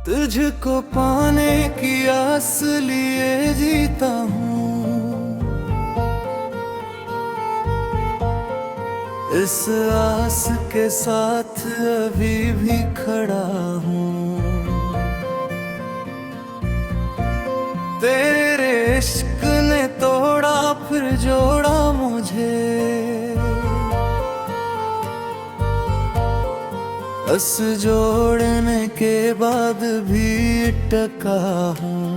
तुझको पाने की आस लिए जीता हूँ, इस आस के साथ अभी भी खड़ा हूँ। तेरे इश्क ने तोड़ा फिर जोड़ा मुझे, बस जोड़ने के बाद भी टका हूँ।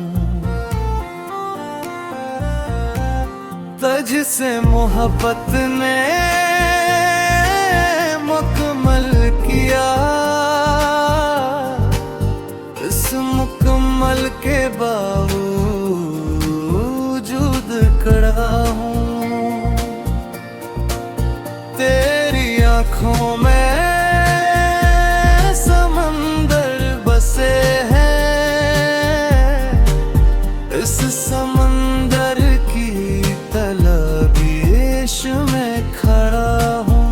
तुझसे मोहब्बत ने मुकम्मल किया, इस मुकम्मल के बावजूद खड़ा हूँ। तेरी आँखों में समंदर की तलबिश में खड़ा हूँ।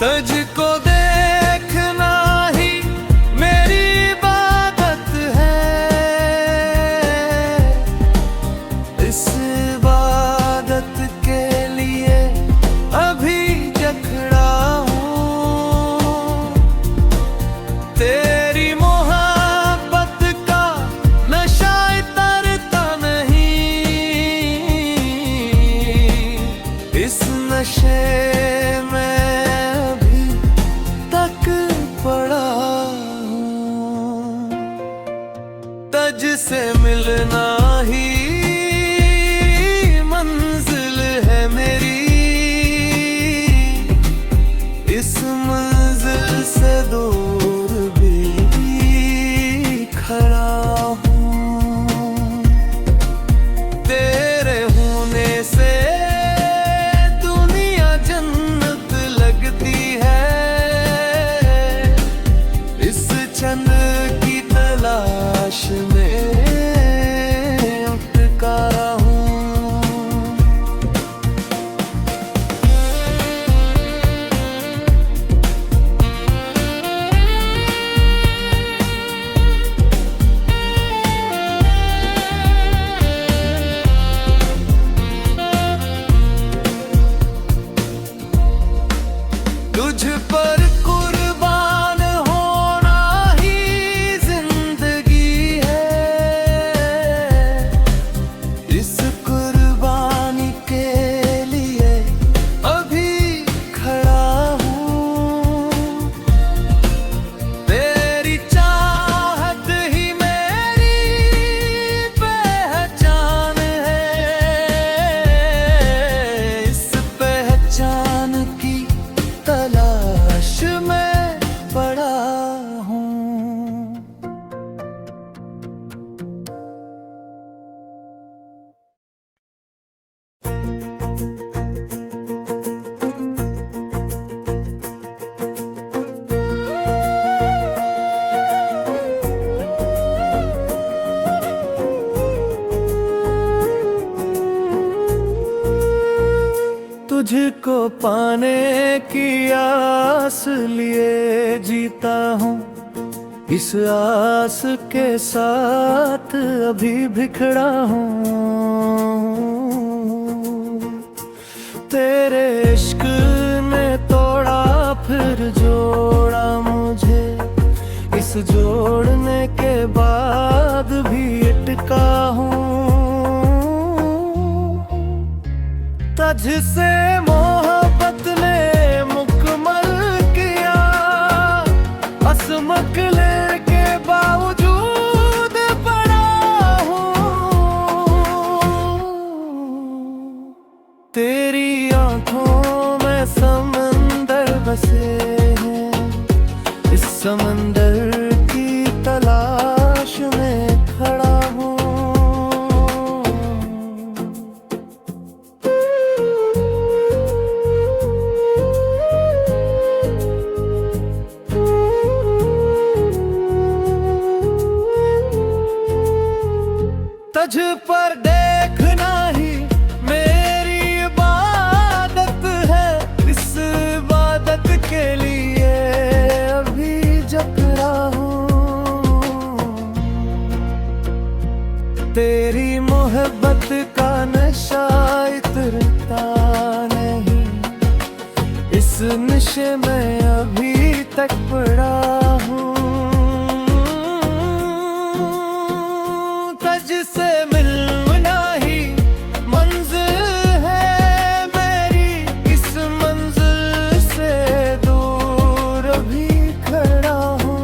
तुझको देखना ही मेरी इबादत है, इस इबादत के लिए अभी जखड़ा हूँ। तेरी मोहब्बत का नशा इतरता नहीं, इस नशे में तुझसे मिलना ही मंजिल है मेरी, इस मंजिल से दूर भी खड़ा हूँ। तेरे होने से दुनिया जन्नत लगती है, इस चंद की तलाश में तुझ पर कुर्बान होना ही जिंदगी है, इस कुर्बानी के लिए अभी खड़ा हूँ। तेरी चाहत ही मेरी पहचान है, इस पहचान की तलाश में पड़ा हूँ। तुझको पाने की आस लिए जीता हूँ, इस आस के साथ अभी बिखड़ा हूँ। तेरे इश्क ने तोड़ा फिर जोड़ा मुझे, इस जोड़ने के बाद भी अटका हूँ। तुझसे मोहब्बत ने मुकम्मल किया, असमक के बावजूद पड़ा हूँ। तेरी आँखों में समंदर बसे हैं, इस समंदर की तलाश में खड़ा हूँ। नशे में अभी तक पड़ा हूँ। तुझसे मिलना ही मंजिल है मेरी, इस मंजिल से दूर अभी खड़ा हूँ।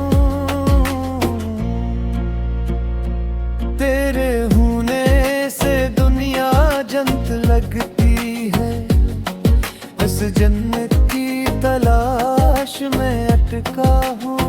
तेरे होने से दुनिया जन्नत लगती है, इस जन्नत की तलाश में अटका हूँ।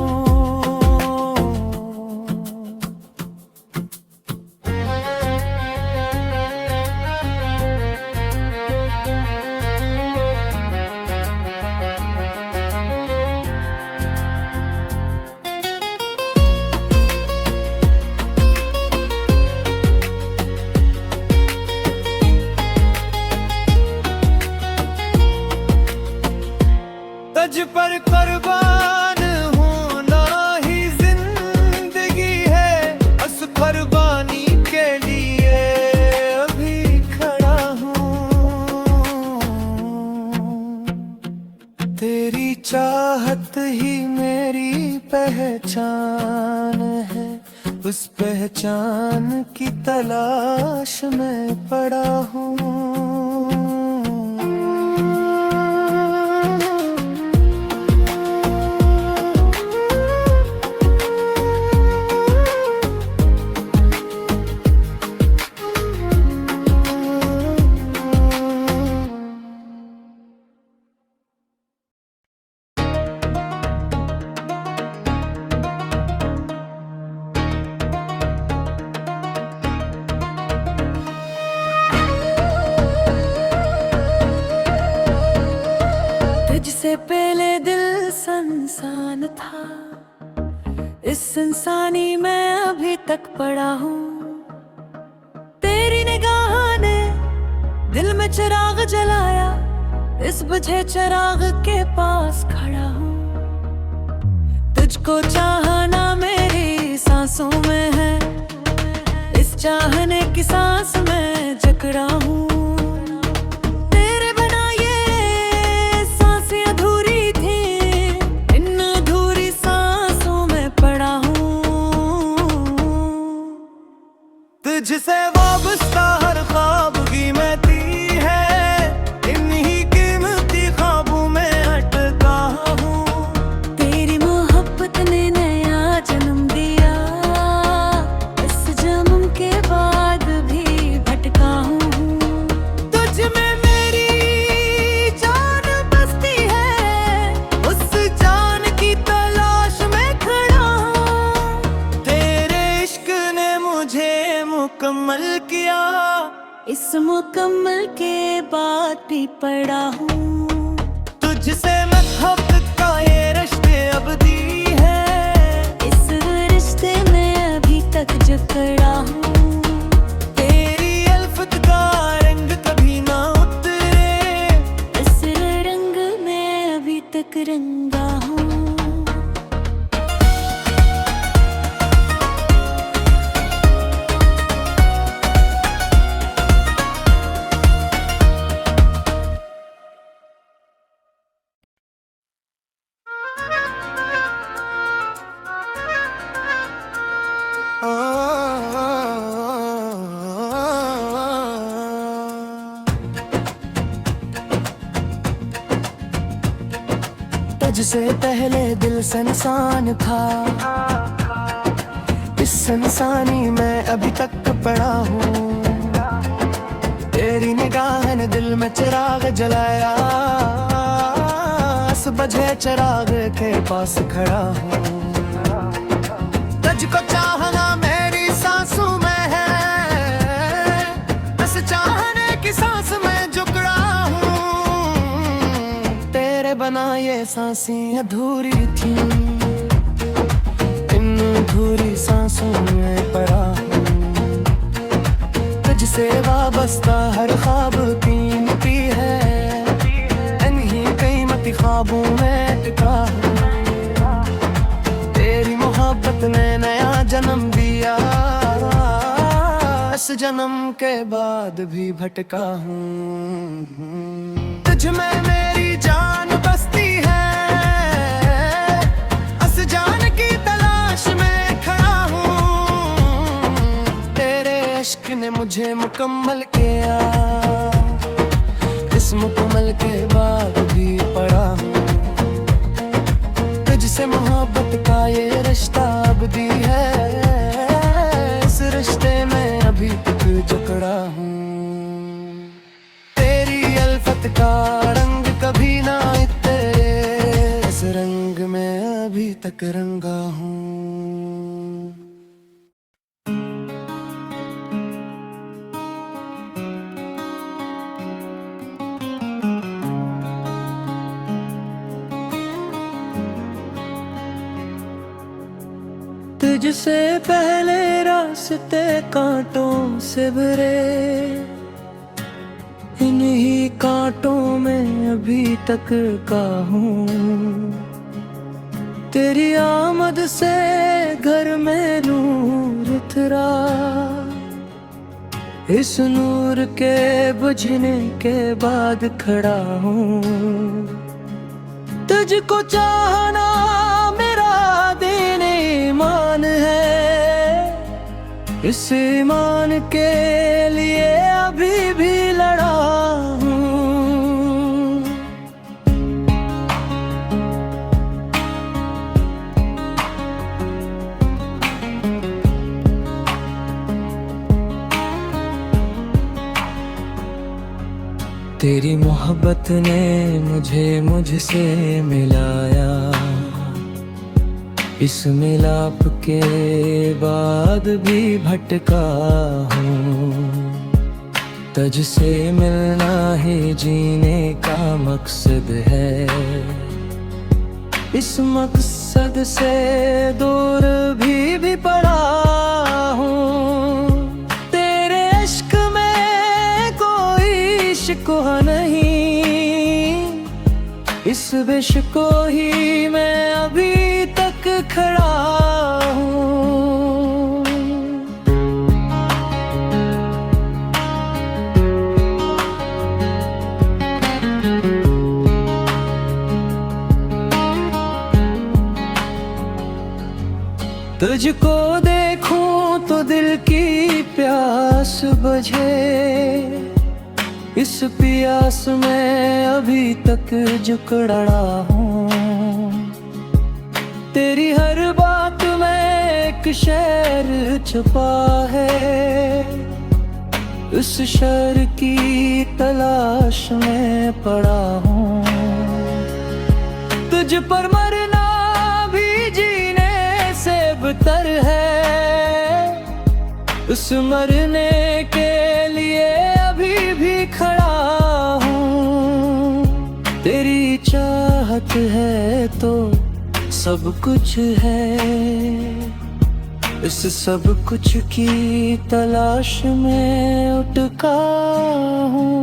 तुझ पर कुर्बान होना ही जिंदगी है, उस कुर्बानी के लिए अभी खड़ा हूँ। तेरी चाहत ही मेरी पहचान है, उस पहचान की तलाश में पड़ा हूँ। तुझसे पहले दिल संसान था, इस इंसानी में अभी तक पड़ा हूँ। तेरी निगाह ने दिल में चिराग जलाया, इस बुझे चिराग के पास खड़ा हूँ। तुझको चाहना मेरी सांसों में है, इस चाहने की सांस में जकड़ा हूँ। तुझसे वाबस्ता हर ख्वाब की महती है, इन्हीं कीमती ख्वाबों में अटका हूँ। तेरी मोहब्बत ने नया जन्म दिया, इस जन्म के बाद भी भटका हूँ। तुझ में मेरी जान बसती है, उस जान की तलाश में खड़ा हूँ। तेरे इश्क ने मुझे मुकम्मल किया, इस मुकम्मल के बाद भी पड़ा हूँ। तुझसे मोहब्बत का ये रिश्ते अबदी है, इस रिश्ते में अभी तक जकड़ा हूँ। तेरी अल्फत का रंग कभी ना उतरे, इस रंग में अभी तक रंगा हूँ। तुझसे पहले दिल संसान था, इस संसानी में अभी तक पड़ा हूँ। तेरी निगाह ने दिल में चिराग जलाया, इस बुझे चिराग के पास खड़ा हूँ। तुझको चाहना मेरी सांसों में है, इस चाहने की सांस में जकड़ा हूँ। तेरे बना ये सांसें अधूरी थी, इन अधूरी सांसों में पड़ा हूँ। तुझसे वाबस्ता हर ख्वाब कीमती है, इन्हीं कीमती ख्वाबों में टिका हूँ। तेरी मोहब्बत ने नया जन्म दिया, इस जन्म के बाद भी भटका हूँ। तुझ में मेरी जान बसती मुकम्मल किया, इस मुकम्मल के बाद भी पड़ा हूँ। तुझसे मोहब्बत का ये रिश्ता अबदी है, इस रिश्ते में अभी तक जकड़ा हूँ। तेरी अल्फत का रंग कभी ना इतरे, इस रंग में अभी तक रंगा हूँ। तुझसे पहले रास्ते कांटों से भरे, इन्हीं कांटों में अभी तक का हूँ। तेरी आमद से घर में नूर उतरा, इस नूर के बुझने के बाद खड़ा हूँ। तुझको चाहना मेरा दीन ईमान है, इस ईमान के लिए अभी भी लड़ा हूँ। तेरी मोहब्बत ने मुझे मुझसे मिलाया, इस मिलाप के बाद भी भटका हूँ। तुझसे मिलना ही जीने का मकसद है, इस मकसद से दूर भी पड़ा हूँ। तेरे इश्क में कोई शिकवा नहीं, इस विश को ही मैं अभी तक खड़ा हूँ। तुझको देखूं तो दिल की प्यास बुझे, इस प्यास में अभी तक जकड़ा हूँ। तेरी हर बात में एक शेर छुपा है, उस शेर की तलाश में पड़ा हूँ। तुझ पर मरना भी जीने से बेहतर है, उस मरने के लिए अभी भी खड़ा हूँ। तेरी चाहत है तो सब कुछ है, इस सब कुछ की तलाश में उठका हूँ।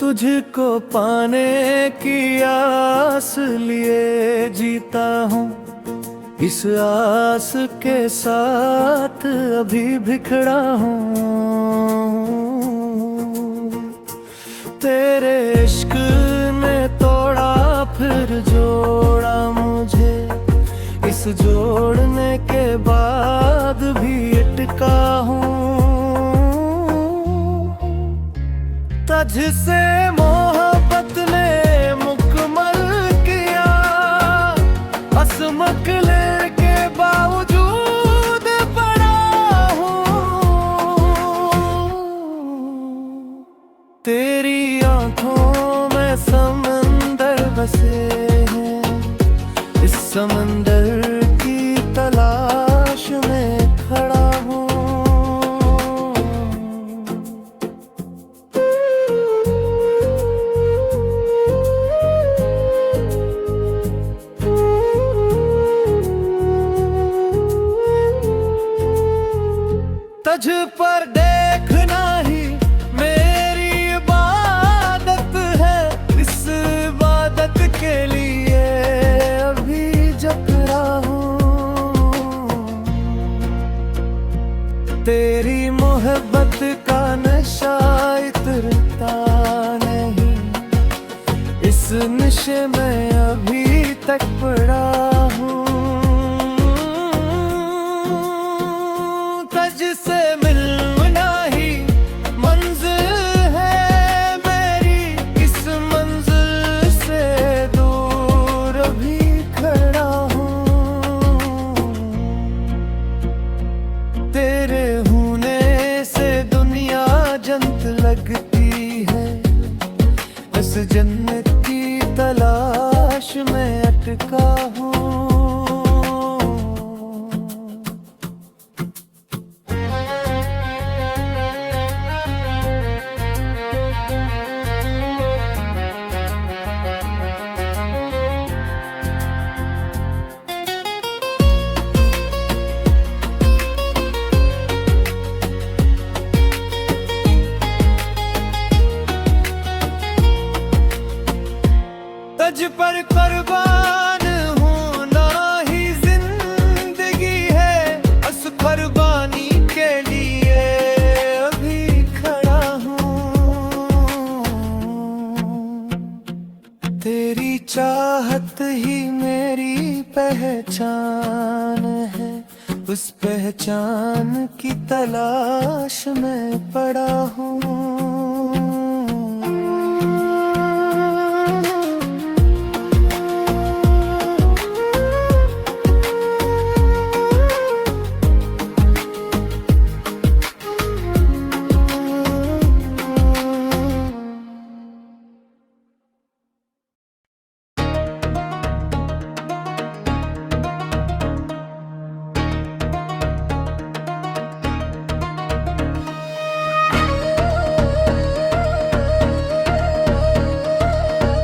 तुझको पाने की आस लिए जीता हूँ, इस आस के साथ अभी बिखड़ा हूँ। तेरे इश्क ने तोड़ा फिर जोड़ा मुझे, इस जोड़ने के बाद भी अटका हूँ। तुझसे मोहब्बत ने मुकम्मल किया, असमक के बावजूद पड़ा हूँ। तेरी आंखों में समंदर बसे हैं, इस समंदर की तलाश में खड़ा हूँ। तुझ पर देखना ही मेरी इबादत है, इस इबादत तेरी मोहब्बत का नशा इतरता नहीं, इस नशे में अभी तक पड़ा हूँ। तुझसे मिलना ही मंजिल है मेरी, इस मंजिल से दूर अभी खड़ा हूँ। तेरे होने से दुनिया जन्नत लगती है, बस जन्नत की तलाश में अटका हूँ। तुझ पर कुर्बान होना ही जिंदगी है, उस कुर्बानी के लिए अभी खड़ा हूँ। तेरी चाहत ही मेरी पहचान है, उस पहचान की तलाश में पड़ा हूँ।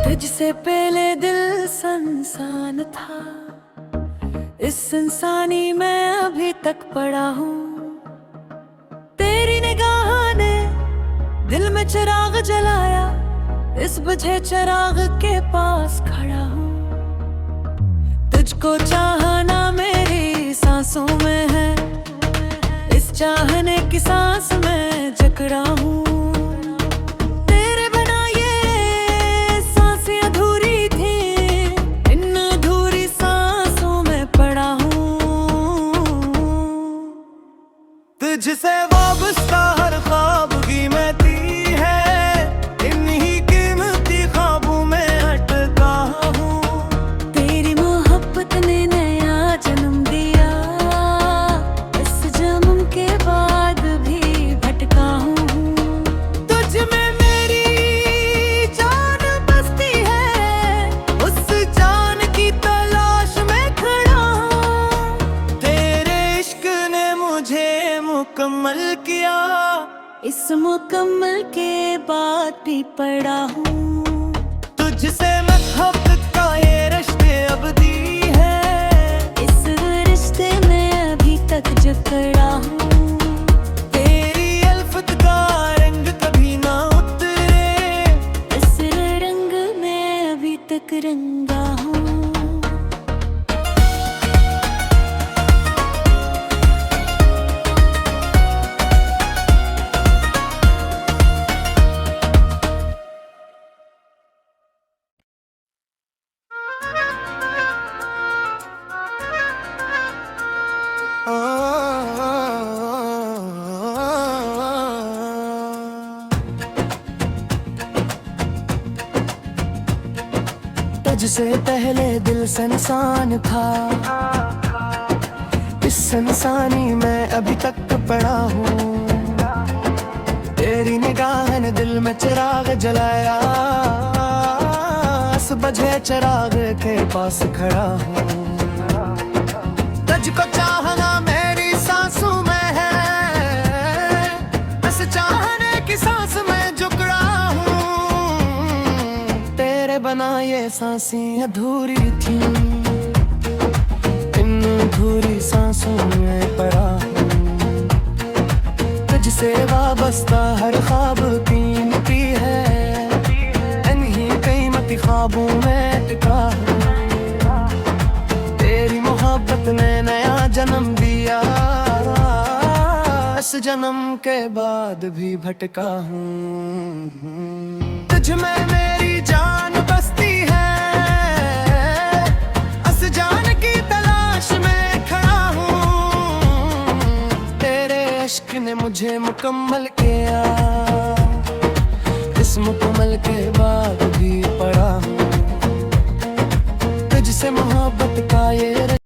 तुझसे पहले दिल संसान था, इस इंसानी में अभी तक पड़ा हूँ। तेरी निगाह ने दिल में चिराग जलाया, इस बुझे चिराग के पास खड़ा हूँ। तुझको चाहना मेरी सांसों में है, इस चाहने की सांस में जकड़ा हूँ। तुझसे वाबस्ता हर ख्वाब की महती है, इन्हीं कीमती ख्वाबों में अटका हूँ। तेरी मोहब्बत ने नया जन्म दिया, इस जन्म के बाद भी भटका हूँ। तुझ में मेरी जान बसती है, उस जान की तलाश में खड़ा हूँ। तेरे इश्क ने मुझे मुकम्मल किया, इस मुकम्मल के बाद भी पड़ा हूँ। तुझसे मोहब्बत का ये रिश्ते अबदी है, इस रिश्ते में अभी तक जकड़ा हूँ। तेरी अल्फत का रंग कभी ना उतरे, इस रंग में अभी तक रंगा हूँ। तुझसे पहले दिल संसान था, इस संसानी में अभी तक पड़ा हूँ। तेरी निगाह ने दिल में चिराग जलाया, इस बुझे चिराग के पास खड़ा हूँ। तुझको चाहना मेरी सांसों में है, बस चाहने की सांस में जकड़ा हूँ। तेरे बना ये सांसें अधूरी थी, इन अधूरी सांसों में पड़ा हूँ। तुझसे वाबस्ता हर ख्वाब कीमती है, इन्हीं कीमती ख्वाबों में टिका हूँ। तेरी मोहब्बत ने नया जन्म दिया, इस जन्म के बाद भी भटका हूँ। तुझ में मेरी जान बसती है, अस जान की तलाश में खड़ा हूँ। तेरे इश्क ने मुझे मुकम्मल किया।